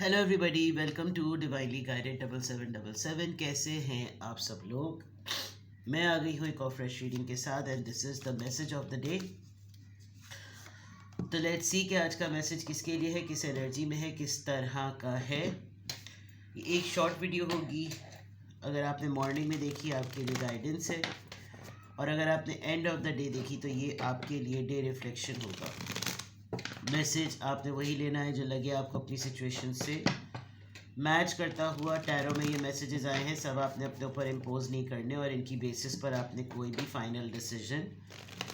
Hello everybody, welcome to divinely guided 7777। कैसे हैं आप सब लोग। मैं आ गई हूँ एक और फ्रेश रीडिंग के साथ and this is the message of the day. तो लेट्स सी कि आज का मैसेज किसके लिए है, किस एनर्जी में है, किस तरह का है। ये एक शॉर्ट वीडियो होगी। अगर आपने मॉर्निंग में देखी आपके लिए गाइडेंस है, और अगर आपने एंड ऑफ द डे देखी तो ये आपके लिए डे रिफ्लेक्शन होगा। मैसेज आपने वही लेना है जो लगे आपको अपनी सिचुएशन से मैच करता हुआ। टैरो में ये मैसेजेस आए हैं, सब आपने अपने ऊपर इम्पोज नहीं करने और इनकी बेसिस पर आपने कोई भी फाइनल डिसीजन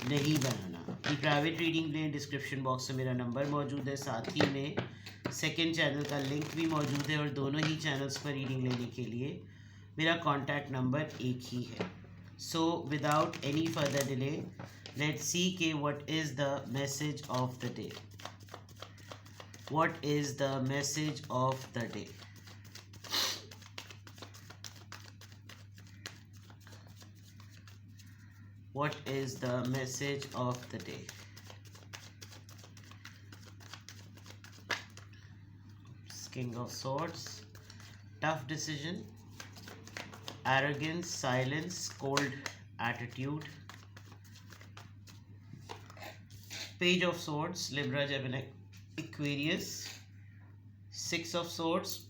नहीं बनाना। अपनी प्राइवेट रीडिंग लें, डिस्क्रिप्शन बॉक्स में मेरा नंबर मौजूद है, साथ ही में सेकंड चैनल का लिंक भी मौजूद है और दोनों ही चैनल्स पर रीडिंग लेने के लिए मेरा कॉन्टैक्ट नंबर एक ही है। So without any further delay let's see के what is the message of the day. What is the message of the day? What is the message of the day? King of Swords, tough decision, arrogance, silence, cold attitude. Page of Swords, Libra, Gemini, Aquarius. Six of Swords,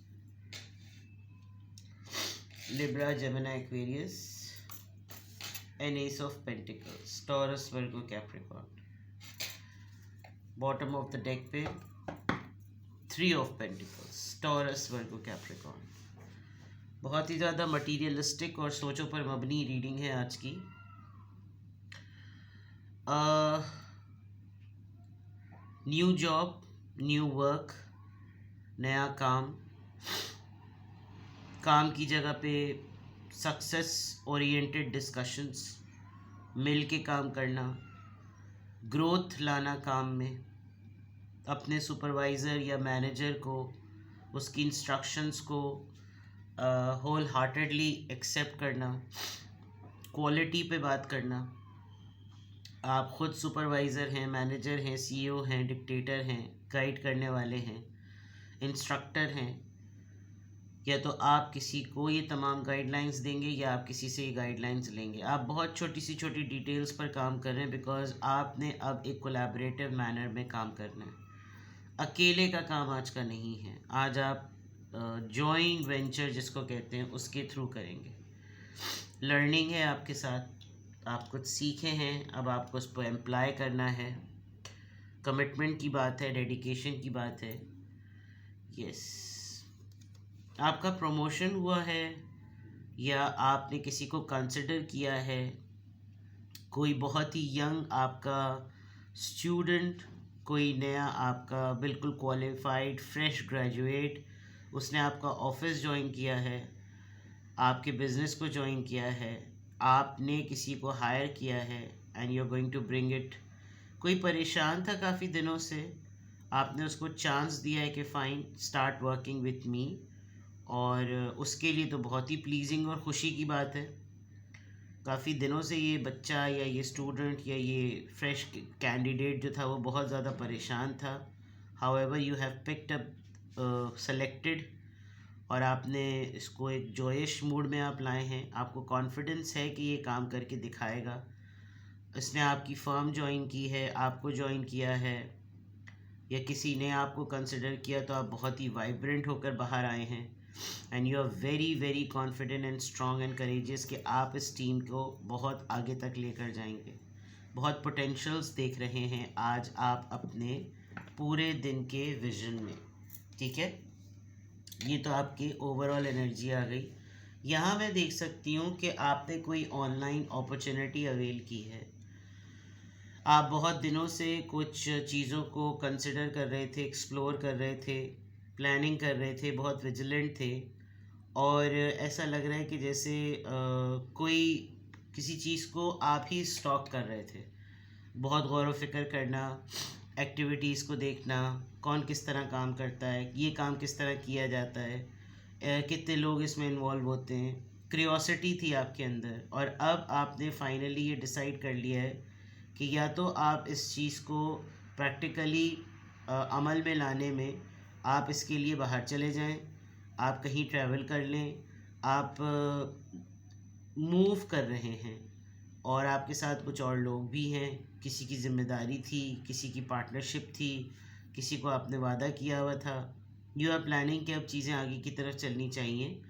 Libra, Gemini, Aquarius, and Ace of Pentacles, Taurus, Virgo, Capricorn. Bottom of the deck पे Three of Pentacles, Taurus, Virgo, Capricorn. बहुत ही ज़्यादा materialistic और सोचों पर मबनी reading है आज की। New job, new work, नया काम की जगह पे सक्सेस ओरिएंटेड डिस्कशंस, मिल के काम करना, ग्रोथ लाना काम में, अपने सुपरवाइज़र या मैनेजर को उसकी इंस्ट्रक्शंस को होल हार्टेडली एक्सेप्ट करना, क्वालिटी पे बात करना। आप ख़ुद सुपरवाइज़र हैं, मैनेजर हैं, सीईओ हैं, डिक्टेटर हैं, गाइड करने वाले हैं, इंस्ट्रक्टर हैं, या तो आप किसी को ये तमाम गाइडलाइंस देंगे या आप किसी से ये गाइडलाइंस लेंगे। आप बहुत छोटी सी छोटी डिटेल्स पर काम कर रहे हैं बिकॉज आपने अब एक कोलैबोरेटिव मैनर में काम करना है। अकेले का काम आज का नहीं है। आज आप जॉइंट वेंचर जिसको कहते हैं उसके थ्रू करेंगे। लर्निंग है आपके साथ, आप कुछ सीखे हैं, अब आपको उस पर एम्प्लाई करना है। कमिटमेंट की बात है, डेडिकेशन की बात है। यस, आपका प्रमोशन हुआ है या आपने किसी को कंसिडर किया है। कोई बहुत ही यंग आपका स्टूडेंट, कोई नया आपका बिल्कुल क्वालिफाइड फ्रेश ग्रेजुएट, उसने आपका ऑफिस ज्वाइन किया है, आपके बिज़नेस को ज्वाइन किया है, आपने किसी को हायर किया है and you are going to bring it. कोई परेशान था काफ़ी दिनों से, आपने उसको चांस दिया है कि fine start working with me, और उसके लिए तो बहुत ही प्लीजिंग और ख़ुशी की बात है। काफ़ी दिनों से ये बच्चा या ये स्टूडेंट या ये फ्रेश कैंडिडेट जो था वो बहुत ज़्यादा परेशान था। However you have picked up selected, और आपने इसको एक जॉयश मूड में आप लाए हैं। आपको कॉन्फिडेंस है कि ये काम करके दिखाएगा। इसने आपकी फर्म ज्वाइन की है, आपको ज्वाइन किया है, या किसी ने आपको कंसिडर किया, तो आप बहुत ही वाइब्रेंट होकर बाहर आए हैं and you are very very confident and strong and courageous कि आप इस टीम को बहुत आगे तक लेकर जाएंगे। बहुत पोटेंशियल्स देख रहे हैं आज आप अपने पूरे दिन के विजन में। ठीक है, ये तो आपकी ओवरऑल एनर्जी आ गई। यहाँ मैं देख सकती हूँ कि आपने कोई ऑनलाइन अपॉर्चुनिटी अवेल की है। आप बहुत दिनों से कुछ चीज़ों को कंसिडर कर रहे थे, एक्सप्लोर कर रहे थे, प्लानिंग कर रहे थे, बहुत विजिलेंट थे, और ऐसा लग रहा है कि जैसे कोई किसी चीज़ को आप ही स्टॉक कर रहे थे। बहुत गौर व फिक्र करना, एक्टिविटीज़ को देखना, कौन किस तरह काम करता है, ये काम किस तरह किया जाता है, कितने लोग इसमें इन्वॉल्व होते हैं। क्यूरियोसिटी थी आपके अंदर, और अब आपने फाइनली ये डिसाइड कर लिया है कि या तो आप इस चीज़ को प्रैक्टिकली अमल में लाने में आप इसके लिए बाहर चले जाएं, आप कहीं ट्रैवल कर लें, आप मूव कर रहे हैं और आपके साथ कुछ और लोग भी हैं, किसी की ज़िम्मेदारी थी, किसी की पार्टनरशिप थी, किसी को आपने वादा किया हुआ था। यू आर प्लानिंग कि अब चीज़ें आगे की तरफ चलनी चाहिए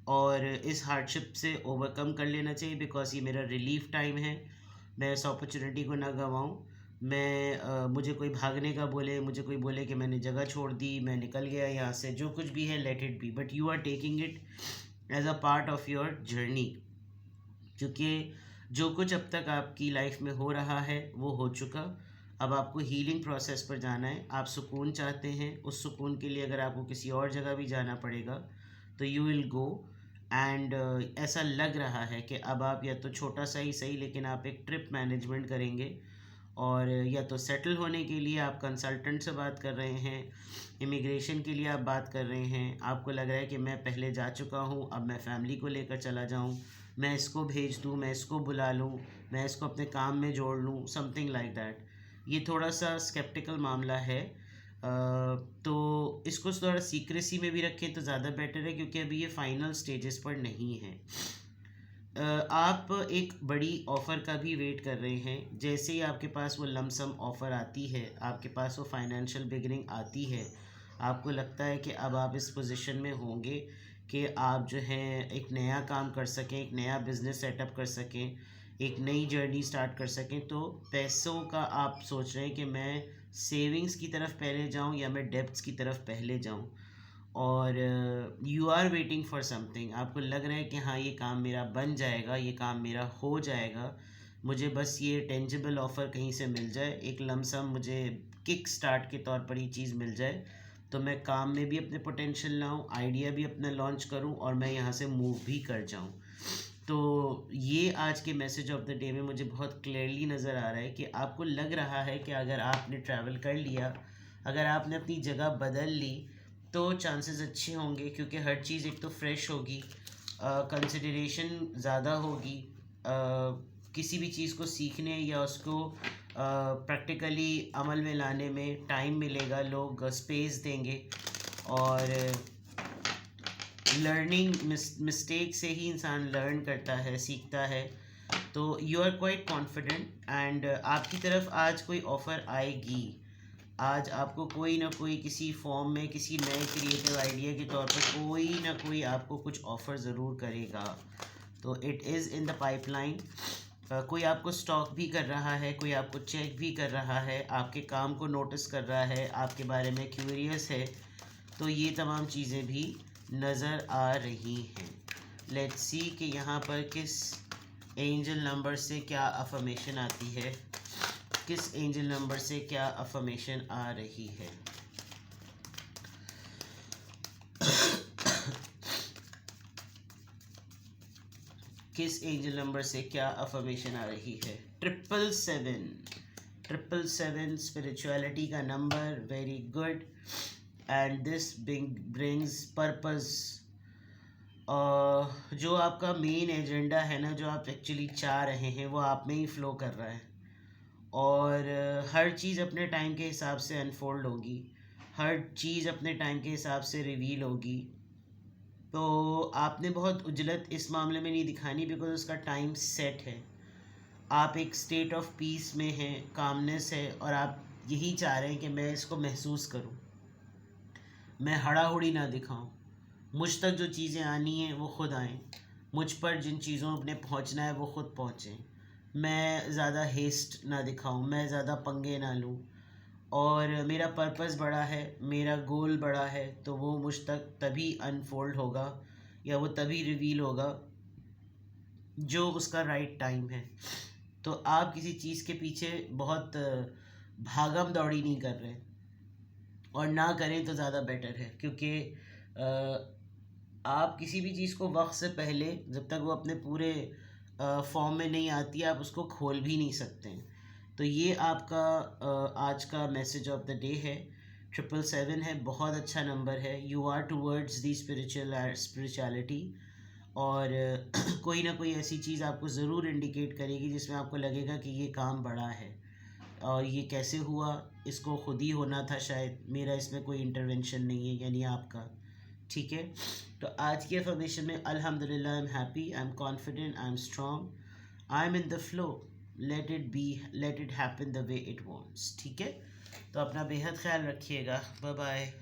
और इस हार्डशिप से ओवरकम कर लेना चाहिए, बिकॉज़ ये मेरा रिलीफ टाइम है। मैं इस अपॉर्चुनिटी को ना गंवाऊँ। मुझे कोई भागने का बोले, मुझे कोई बोले कि मैंने जगह छोड़ दी, मैं निकल गया यहाँ से, जो कुछ भी है let it be, but you are taking it as a part of your journey. क्योंकि जो कुछ अब तक आपकी लाइफ में हो रहा है वो हो चुका। अब आपको हीलिंग प्रोसेस पर जाना है। आप सुकून चाहते हैं, उस सुकून के लिए अगर आपको किसी और जगह भी जाना पड़ेगा तो यू विल गो। एंड ऐसा लग रहा है कि अब आप या तो छोटा सा ही सही लेकिन आप एक ट्रिप मैनेजमेंट करेंगे, और या तो सेटल होने के लिए आप कंसल्टेंट से बात कर रहे हैं, इमिग्रेशन के लिए आप बात कर रहे हैं, आपको लग रहा है कि मैं पहले जा चुका हूँ, अब मैं फैमिली को लेकर चला जाऊँ, मैं इसको भेज दूँ, मैं इसको बुला लूँ, मैं इसको अपने काम में जोड़ लूँ, समथिंग लाइक दैट। ये थोड़ा सा स्केप्टिकल मामला है। तो इसको थोड़ा सीक्रेसी में भी रखें तो ज़्यादा बेटर है, क्योंकि अभी ये फाइनल स्टेजेस पर नहीं है। आप एक बड़ी ऑफ़र का भी वेट कर रहे हैं। जैसे ही आपके पास वो लमसम ऑफ़र आती है, आपके पास वो फाइनेंशियल बिगनिंग आती है, आपको लगता है कि अब आप इस पोजीशन में होंगे कि आप जो है एक नया काम कर सकें, एक नया बिज़नेस सेटअप कर सकें, एक नई जर्नी स्टार्ट कर सकें, तो पैसों का आप सोच रहे हैं कि मैं सेविंग्स की तरफ पहले जाऊं या मैं डेब्ट्स की तरफ पहले जाऊं। और you are waiting for something. आपको लग रहा है कि हाँ, ये काम मेरा बन जाएगा, ये काम मेरा हो जाएगा, मुझे बस ये टेंजिबल ऑफ़र कहीं से मिल जाए, एक लमसम मुझे किक स्टार्ट के तौर पर ये चीज़ मिल जाए, तो मैं काम में भी अपने पोटेंशियल लाऊं, आइडिया भी अपना लॉन्च करूं और मैं यहाँ से मूव भी कर जाऊं। तो ये आज के मैसेज ऑफ द डे में मुझे बहुत क्लियरली नज़र आ रहा है कि आपको लग रहा है कि अगर आपने ट्रैवल कर लिया, अगर आपने अपनी जगह बदल ली, तो चांसेस अच्छे होंगे, क्योंकि हर चीज़ एक तो फ्रेश होगी, कंसिडरेशन ज़्यादा होगी, किसी भी चीज़ को सीखने या उसको प्रैक्टिकली अमल में लाने में टाइम मिलेगा, लोग स्पेस देंगे। और लर्निंग मिस्टेक से ही इंसान लर्न करता है, सीखता है। तो you are quite confident and आपकी तरफ आज कोई ऑफ़र आएगी। आज आपको कोई ना कोई किसी फॉर्म में, किसी नए क्रिएटिव आइडिया के तौर पर कोई ना कोई आपको कुछ ऑफ़र ज़रूर करेगा। तो it is in the pipeline. कोई आपको स्टॉक भी कर रहा है, कोई आपको चेक भी कर रहा है, आपके काम को नोटिस कर रहा है, आपके बारे में क्यूरियस है। तो ये तमाम चीज़ें भी नज़र आ रही हैं। लेट्स सी कि यहाँ पर किस एंजल नंबर से क्या अफर्मेशन आती है, किस एंजल नंबर से क्या अफर्मेशन आ रही है। किस एंजल नंबर से क्या अफर्मेशन आ रही है। 777 777 स्पिरिचुअलिटी का number, very good. And this brings purpose. जो आपका मेन एजेंडा है ना, जो आप एक्चुअली चाह रहे हैं, वो आप में ही फ्लो कर रहा है। और हर चीज़ अपने टाइम के हिसाब से अनफोल्ड होगी, हर चीज़ अपने टाइम के हिसाब से रिवील होगी। तो आपने बहुत उजलत इस मामले में नहीं दिखानी, बिकॉज उसका टाइम सेट है। आप एक स्टेट ऑफ पीस में हैं, कामनेस है, और आप यही चाह रहे हैं कि मैं इसको महसूस करूं, मैं हड़ाहुड़ी ना दिखाऊं, मुझ तक जो चीज़ें आनी हैं वो खुद आएँ, मुझ पर जिन चीज़ों ने पहुंचना है वो खुद पहुंचें, मैं ज़्यादा हेस्ट ना दिखाऊं, मैं ज़्यादा पंगे ना लूं। और मेरा पर्पस बड़ा है, मेरा गोल बड़ा है, तो वो मुझ तक तभी अनफोल्ड होगा या वो तभी रिवील होगा जो उसका राइट टाइम है। तो आप किसी चीज़ के पीछे बहुत भागम दौड़ी नहीं कर रहे, और ना करें तो ज़्यादा बेटर है, क्योंकि आप किसी भी चीज़ को वक्त से पहले, जब तक वो अपने पूरे फॉर्म में नहीं आती, आप उसको खोल भी नहीं सकते हैं। तो ये आपका आज का मैसेज ऑफ द डे है। 777 है, बहुत अच्छा नंबर है। You are towards the spirituality, और कोई ना कोई ऐसी चीज़ आपको ज़रूर इंडिकेट करेगी जिसमें आपको लगेगा कि ये काम बड़ा है। और ये कैसे हुआ, इसको खुद ही होना था शायद, मेरा इसमें कोई इंटरवेंशन नहीं है, यानी आपका। ठीक है, तो आज की अफर्मेशन में अल्हम्दुलिल्लाह, I am happy, I am confident, I am strong, I am in the flow, let it be, let it happen the way it wants. ठीक है, तो अपना बेहद ख्याल रखिएगा। Bye bye.